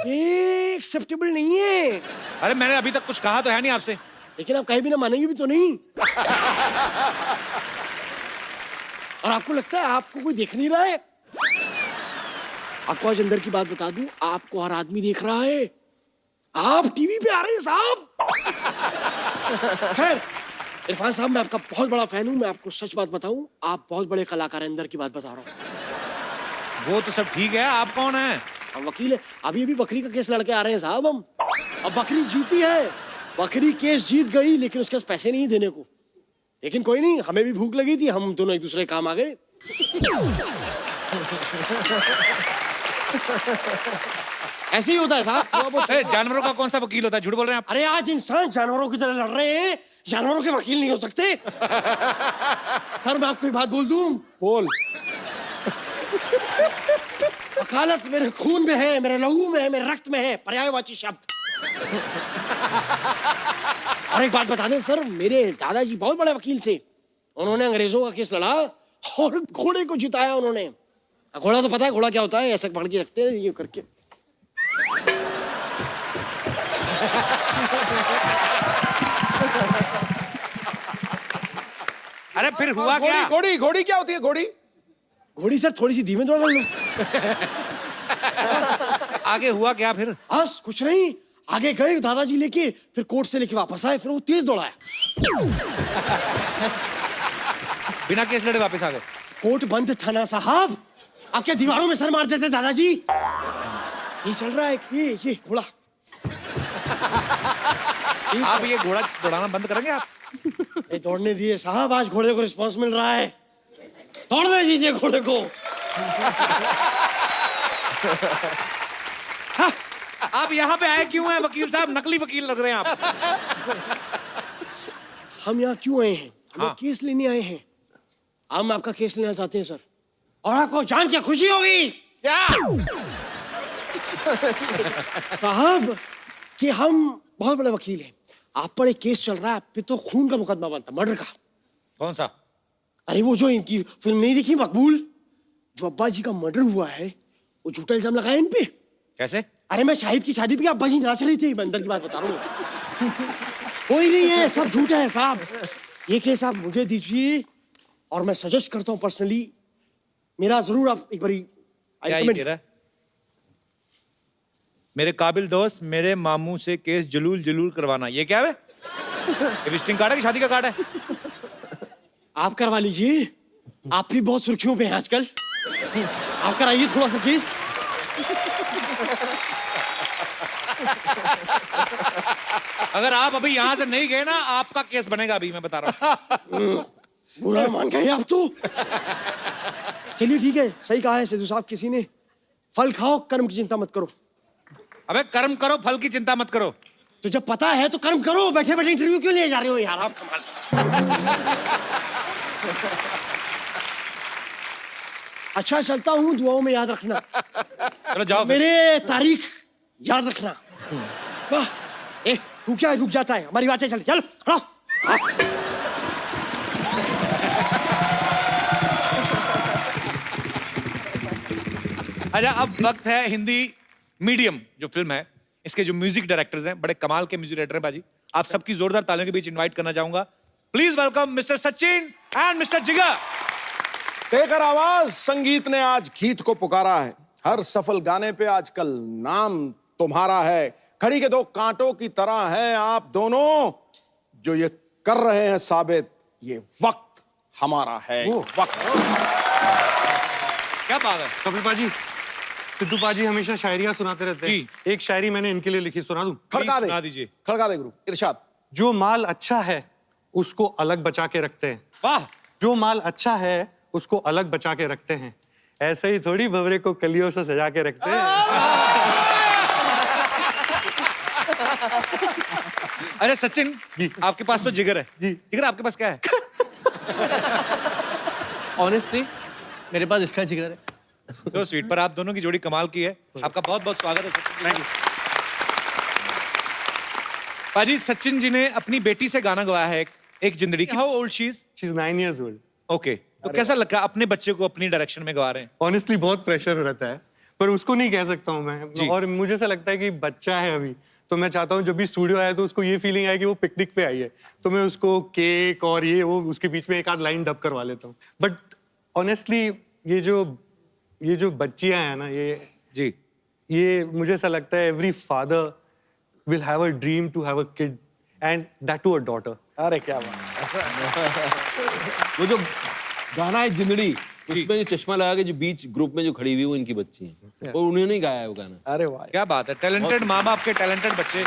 ये एक्सेप्टेबल नहीं है। अरे मैंने अभी तक कुछ कहा तो है नहीं आपसे। लेकिन आप कहीं भी ना मानेंगे भी तो नहीं। और आपको लगता है आपको कोई देख नहीं रहा है? आपको आज अंदर की बात बता दूं, आपको हर आदमी देख रहा है। आप टीवी पे आ रहे हैं साहब। खैर इरफान साहब, मैं आपका बहुत बड़ा फैन हूं। मैं आपको सच बात बताऊं, आप बहुत बड़े कलाकार हैं। अंदर की बात बता रहा हूं। वो तो सब ठीक है, आप कौन हैं? हम वकील है। अभी बकरी का केस लड़के आ रहे हैं साहब हम। अब बकरी जीती है, बकरी केस जीत गई, लेकिन उसके पास पैसे नहीं देने को। लेकिन कोई नहीं, हमें भी भूख लगी थी, हम दोनों एक दूसरे काम आ गए। ऐसे ही होता है साहब। जानवरों का कौन सा वकील होता है? झूठ बोल रहे हैं आप। अरे आज इंसान जानवरों की तरह लड़ रहे हैं, जानवरों के वकील नहीं हो सकते। सर मैं आपको एक बात बोल दूं। बोल। वकालत मेरे खून में है, मेरे लहू में है, मेरे रक्त में है, पर्यायवाची शब्द। और एक बात बता दें सर, मेरे दादाजी बहुत बड़े वकील थे। उन्होंने अंग्रेजों का केस लड़ा और घोड़े को जिताया उन्होंने। घोड़ा तो पता है घोड़ा क्या होता है? ऐसे पकड़ के रखते हैं ये करके। अरे फिर हुआ क्या? घोड़ी क्या होती है? घोड़ी सर थोड़ी सी धीमे दौड़ा लो। आगे हुआ क्या फिर? बस कुछ नहीं, आगे गए दादाजी लेके, फिर कोर्ट से लेके वापस आए, फिर वो तेज दौड़ाया। बिना केस लड़े वापस आ गए। कोर्ट बंद था ना साहब, आपके दीवारों में सर मारते थे दादाजी। ये चल रहा है ये घोड़ा। आप ये घोड़ा दौड़ाना बंद करेंगे आप? ये दौड़ने दिए साहब, आज घोड़े को रिस्पॉन्स मिल रहा है। दौड़ने दीजिए घोड़े को। हाँ, आप यहाँ पे आए क्यों हैं वकील साहब? नकली वकील लग रहे हैं आप। हम यहाँ क्यों आए हैं? हम हाँ। केस लेने आए हैं। हम आपका केस लेना चाहते हैं सर, और आपको जान के खुशी होगी क्या साहब कि हम बहुत बड़े वकील हैं। आप पर एक केस चल रहा है, आप पे तो खून का मुकदमा बनता, मर्डर का। कौन सा? अरे वो जो इनकी फिल्म नहीं देखी मकबूल, जो अब्बा जी का मर्डर हुआ है, वो झूठा इल्जाम लगाया इन पे। कैसे? अरे मैं शाहिद की शादी पे अब्बा जी नाच रही थी, मैं अंदर की बात बता रहा हूँ। कोई नहीं है, सब झूठा है साहब। ये केस आप मुझे दीजिए, और मैं सजेस्ट करता हूँ पर्सनली, मेरा जरूर आप एक बारी। क्या ये कह रहा है? मेरे काबिल दोस्त मेरे मामू से केस जलूल करवाना, ये क्या है? ये विजिटिंग कार्ड है कि शादी का कार्ड है? आप करवा लीजिए, आप भी बहुत सुर्खियों पे हैं आजकल। आप कराइए थोड़ा सा केस। अगर आप अभी यहाँ से नहीं गए ना, आपका केस बनेगा अभी, मैं बता रहा हूँ। बुरा मान गए आप तो। चलिए ठीक है, सही कहा है सिद्धू साहब किसी ने, फल खाओ कर्म की चिंता मत करो। अबे कर्म करो, फल की चिंता मत करो। तो जब पता है तो कर्म करो, बैठे बैठे इंटरव्यू क्यों ले जा रहे हो यार आप? कमाल। अच्छा चलता हूँ, दुआओं में याद रखना। चलो जाओ फिर। मेरे तारीख याद रखना। वाह, ए तू क्या रुक जाता है, हमारी बातें चल चल खड़ा। अच्छा, अब वक्त है हिंदी मीडियम जो फिल्म है, इसके जो म्यूजिक डायरेक्टर्स हैं, बड़े कमाल के म्यूजिक डायरेक्टर हैं बाजी। आप सबकी जोरदार तालियों के बीच इनवाइट करना चाहूंगा। Please welcome mister Sachin and mister जिगर। देकर आवाज, संगीत ने आज गीत को पुकारा है। हर सफल गाने पे आजकल नाम तुम्हारा है। घड़ी के दो कांटों की तरह हैं आप दोनों, जो ये कर रहे हैं साबित, ये वक्त हमारा है। वक्त। क्या बात है कपिल पाजी, सिद्धू पाजी हमेशा शायरियां सुनाते रहते हैं। एक शायरी मैंने इनके लिए लिखी, सुना दूं? खड़का दे, सुना दीजिए। खड़का दे गुरु, इरशाद। जो माल अच्छा है उसको अलग बचा के रखते हैं। वाह। जो माल अच्छा है उसको अलग बचा के रखते हैं, ऐसे ही थोड़ी भंवरे को कलियों से सजा के रखते हैं। अरे सचिन जी, आपके पास तो जिगर है जी। जिगर आपके पास क्या है? ऑनेस्टली मेरे पास इसका जिगर है। तो स्वीट, पर आप दोनों की जोड़ी कमाल की है। आपका बहुत बहुत स्वागत है सचिन जी। पाजी, सचिन जी ने अपनी बेटी से गाना गवाया है, एक जिंदड़ी। How old she is? She is 9 years old। Okay, तो कैसा लगा अपने बच्चे को अपनी डायरेक्शन में गवा रहे हैं? ऑनेस्टली बहुत प्रेशर रहता है, पर उसको नहीं कह सकता हूँ मैं। और मुझे ऐसा लगता है कि बच्चा है अभी, तो मैं चाहता हूँ जब भी स्टूडियो आया तो उसको ये फीलिंग आए कि वो पिकनिक पे आई है, तो मैं उसको केक और ये वो उसके बीच में एक आध लाइन डब करवा लेता हूँ। बट ऑनेस्टली ये जो बच्चियां हैं ना, ये मुझे ऐसा लगता है every father will have a dream to have a kid, and that too a daughter. अरे क्या बात। वो जो गाना है जिंदड़ी, उसमें जो चश्मा लगा के जो बीच ग्रुप में जो खड़ी हुई वो इनकी बच्ची है, और उन्होंने ही गाया है वो गाना। अरे वाह, क्या बात है। टैलेंटेड माँ बाप के टैलेंटेड बच्चे।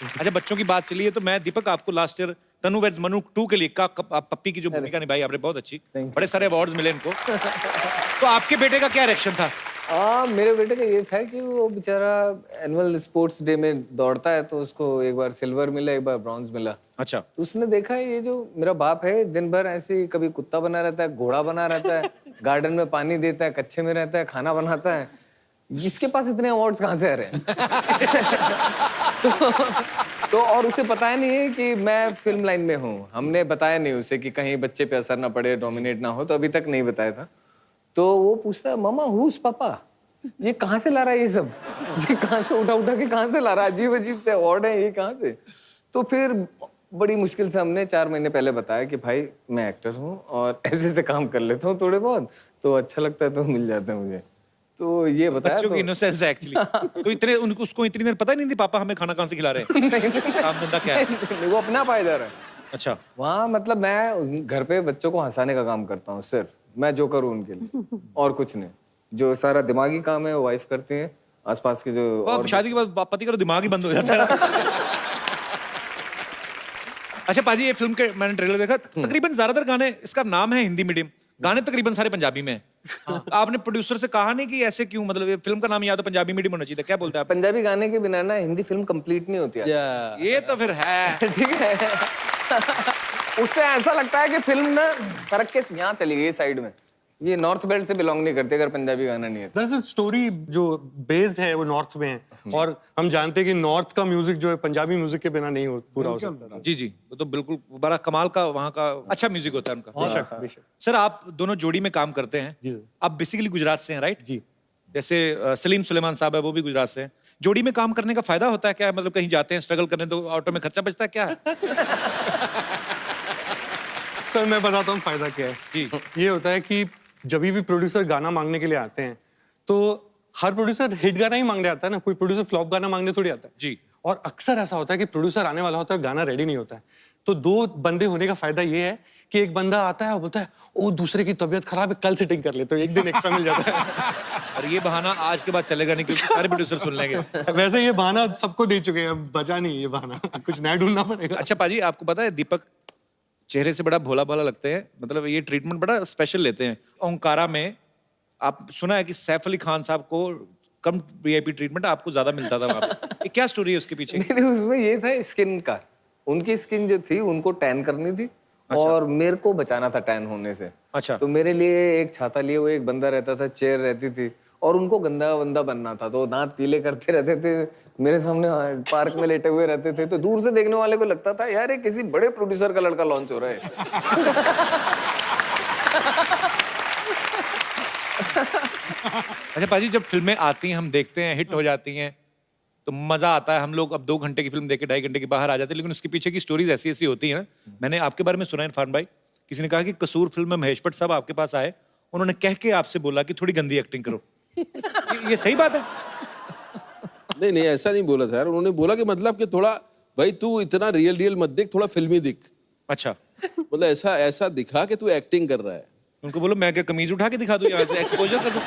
अच्छा, बच्चों की बात चली है तो मैं दीपक आपको लास्ट ईयर तनु वेड्स मनु 2 के लिए पप्पी की जो भूमिका निभाई आपने, बहुत अच्छी, बड़े सारे अवार्ड्स मिले इनको। तो आपके बेटे का क्या रिएक्शन था? मेरे बेटे का ये था कि वो बेचारा एनुअल स्पोर्ट्स डे में दौड़ता है, तो उसको एक बार सिल्वर मिला, एक बार ब्रॉन्ज मिला। अच्छा। तो उसने देखा ये जो मेरा बाप है दिन भर ऐसे कभी कुत्ता बना रहता है, घोड़ा बना रहता है, गार्डन में पानी देता है, कच्चे में रहता है, खाना बनाता है, इसके पास इतने अवार्ड्स कहाँ से आ रहे हैं? तो और उसे पता नहीं है कि मैं फिल्म लाइन में हूँ। हमने बताया नहीं उसे कि कहीं बच्चे पे असर ना पड़े, डोमिनेट ना हो, तो अभी तक नहीं बताया था। तो वो पूछता है, मामा हुज पापा, ये कहाँ से ला रहा है ये सब? ये कहाँ से उठा के कहाँ से ला रहा है? अजीब अजीब से अवार्ड है ये, कहाँ से? तो फिर बड़ी मुश्किल से हमने 4 महीने पहले बताया कि भाई मैं एक्टर हूँ और ऐसे ऐसे काम कर लेता हूँ थोड़े बहुत, तो अच्छा लगता है तो मिल जाता है मुझे। तो ये बताया। बच्चों की इनोसेंस है एक्चुअली। तो इतने उसको इतनी देर पता ही नहीं थी पापा हमें खाना कहाँ से खिला रहे हैं, काम धंधा क्या है। वो अपना पाया जा रहा है। अच्छा। वहाँ मतलब मैं घर पे बच्चों को हंसाने का काम करता हूँ, सिर्फ मैं जो करूँ उनके लिए, और कुछ नहीं। जो सारा दिमागी काम है वो वाइफ करती है, आसपास के जो। और शादी के बाद पति का तो दिमाग ही बंद हो जाता है। अच्छा पाजी, ये फिल्म के मैंने ट्रेलर देखा, तकरीबन ज्यादातर गाने, इसका नाम है हिंदी मीडियम, गाने तकरीबन सारे पंजाबी में हैं। आपने प्रोड्यूसर से कहा नहीं कि ऐसे क्यों, मतलब ये फिल्म का नाम या तो पंजाबी मीडियम होना चाहिए, क्या बोलते हैं आप? पंजाबी गाने के बिना ना हिंदी फिल्म कंप्लीट नहीं होती है। ये तो फिर है। ठीक है। उससे ऐसा लगता है कि फिल्म ना सड़क के यहाँ चली गई साइड में, ये नॉर्थ बेल्ट से बिलोंग नहीं करते अगर पंजाबी गाना नहीं है। दरअसल स्टोरी जो बेस्ड है वो नॉर्थ में है, और हम जानते हैं कि नॉर्थ का म्यूजिक जो है पंजाबी म्यूजिक के बिना नहीं पूरा हो सकता। जी जी, वो तो बिल्कुल बड़ा कमाल का वहाँ का अच्छा म्यूजिक होता है उनका। सर, आप दोनों जोड़ी में काम करते हैं जी। आप बेसिकली गुजरात से हैं, राइट? जी। जैसे सलीम सुलेमान साहब है, वो भी गुजरात से हैं। जोड़ी में काम करने का फायदा होता है क्या? मतलब कहीं जाते हैं स्ट्रगल करने तो ऑटो में खर्चा बचता है क्या? सर मैं बताता हूँ फायदा क्या है जी। ये होता है कि जब भी प्रोड्यूसर गाना मांगने के लिए आते हैं तो हर प्रोड्यूसर हिट गाना ही मांगने आता है ना, कोई प्रोड्यूसर फ्लॉप गाना मांगने थोड़ी आता है जी। और अक्सर ऐसा होता है कि प्रोड्यूसर आने वाला होता है, गाना रेडी नहीं होता है, तो 2 बंदे होने का फायदा ये है कि एक बंदा आता है और बोलता है ओ दूसरे की तबीयत खराब है, कल सेटिंग कर ले, तो एक दिन एक्स्ट्रा मिल जाता है। और ये बहाना आज के बाद चलेगा नहीं क्योंकि सारे प्रोड्यूसर सुन लेंगे। वैसे ये बहाना सबको दे चुके हैं, अब बचा नहीं ये बहाना, कुछ नया ढूंढना पड़ेगा। अच्छा पाजी, आपको पता है दीपक चेहरे से बड़ा भोला भाला लगते हैं, मतलब ये ट्रीटमेंट बड़ा स्पेशल लेते हैं। ओंकारा में आप सुना है कि सैफ अली खान साहब को कम वीआईपी ट्रीटमेंट आपको ज्यादा मिलता था वहाँ पे। ये क्या स्टोरी है उसके पीछे? नहीं, उसमें ये था स्किन का, उनकी स्किन जो थी उनको टैन करनी थी और मेरे को बचाना था टैन होने से। अच्छा। तो मेरे लिए एक छाता लिए हुए एक बंदा रहता था, चेयर रहती थी और उनको गंदा बंदा बनना था, तो दांत पीले करते रहते थे, मेरे सामने पार्क में लेटे हुए रहते थे, तो दूर से देखने वाले को लगता था यार ये किसी बड़े प्रोड्यूसर का लड़का लॉन्च हो रहा है। अच्छा पाजी, जब फिल्में आती हैं हम देखते हैं, हिट हो जाती हैं, तो मजा आता है। हम लोग अब 2 घंटे की फिल्म देख के 2.5 घंटे की बाहर आ जाते हैं, लेकिन उसके पीछे की स्टोरीज ऐसी ऐसी होती है ना। मैंने आपके बारे में सुना है इरफान भाई, किसी ने कहा कि कसूर फिल्म में महेश भट्ट साहब आपके पास आए, उन्होंने कह के आपसे बोला कि थोड़ी गंदी एक्टिंग करो। ये सही बात है? नहीं नहीं, ऐसा नहीं बोला था यार। उन्होंने बोला कि मतलब कि थोड़ा भाई तू इतना रियल मत दिख, थोड़ा फिल्मी दिख। अच्छा। मतलब ऐसा दिखा कि तू एक्टिंग कर रहा है। उनको बोलो मैं क्या कमीज उठा के दिखा दूं, यहाँ से एक्सपोजर कर दूं।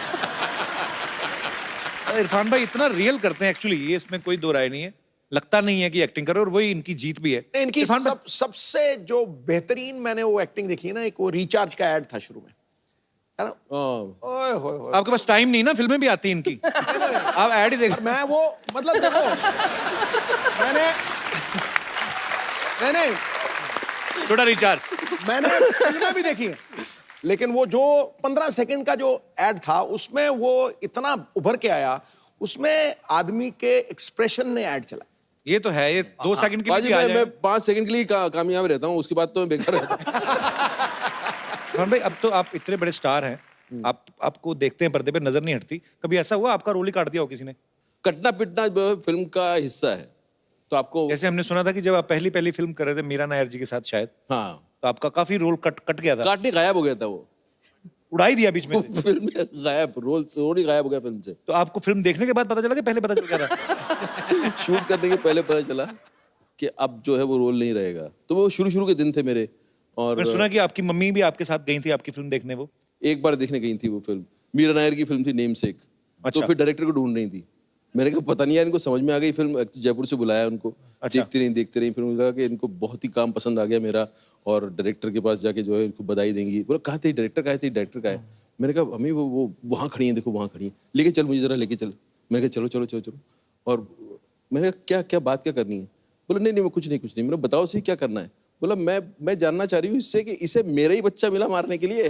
इरफान भाई इतना रियल करते हैं एक्चुअली, ये इसमें कोई दो राय नहीं है। लगता नहीं है कि एक्टिंग करो, और वही इनकी जीत भी है। इनकी सबसे जो बेहतरीन मैंने वो एक्टिंग देखी है ना, एक वो रिचार्ज का एड था शुरू में, है ना? ओए होए होए। आपके पास टाइम नहीं ना, फिल्में भी आती हैं इनकी। आप ऐड ही देख। मैं वो मतलब देखो, मैंने थोड़ा रिचार्ज मैंने फिल्में भी देखी हैं, लेकिन वो जो 15 सेकंड का जो एड था उसमें वो इतना उभर के आया, उसमें आदमी के एक्सप्रेशन ने एड चला। ये तो है, ये 2 सेकंड के लिए भी आ मैं 5 सेकंड के लिए कामयाब रहता हूँ, उसके बाद तो मैं बेकार रहता हूँ। इरफान भाई अब तो आप इतने बड़े स्टार हैं, आपको देखते हैं पर्दे पे, नजर नहीं हटती। कभी ऐसा हुआ आपका रोल ही काट दिया हो किसी ने? कटना पिटना फिल्म का हिस्सा है, तो आपको जैसे हमने सुना था कि जब आप पहली फिल्म कर रहे थे मीरा नायर जी के साथ शायद, हाँ, तो आपका काफी रोल कट गया था। काटने गायब हो गया था, वो उड़ाई दिया बीच में से। फिल्म में गायब, रोल ही गायब हो गया फिल्म से। तो आपको फिल्म देखने के बाद पता चला कि पहले पता चल गया था? शूट करने के पहले पता चला कि अब जो है वो रोल नहीं रहेगा। तो वो शुरू के दिन थे मेरे। और मैंने सुना कि आपकी मम्मी भी आपके साथ गई थी आपकी फिल्म देखने। वो एक बार देखने गई थी वो फिल्म, मीरा नायर की फिल्म थी नेम सेक। अच्छा। तो फिर डायरेक्टर को ढूंढ रही थी। मैंने कहा पता नहीं यार, इनको समझ में आ गई फिल्म, जयपुर से बुलाया उनको। अच्छा। देखते रही फिर मुझे लगा कि इनको बहुत ही काम पसंद आ गया मेरा, और डायरेक्टर के पास जाके जो है इनको बधाई देंगी। बोला कहाँ थे डायरेक्टर, डायरेक्टर कहाँ है? मैंने कहा हमें वो वहाँ खड़ी है, देखो वहाँ खड़ी है, लेके चल मुझे जरा, लेके चल। मैंने कहा चलो। और मैंने कहा क्या बात क्या करनी है? बोला नहीं कुछ नहीं। मैंने बताओ सही क्या करना है? बोला मैं जानना चाह रही हूँ इससे कि इसे मेरा ही बच्चा मिला मारने के लिए।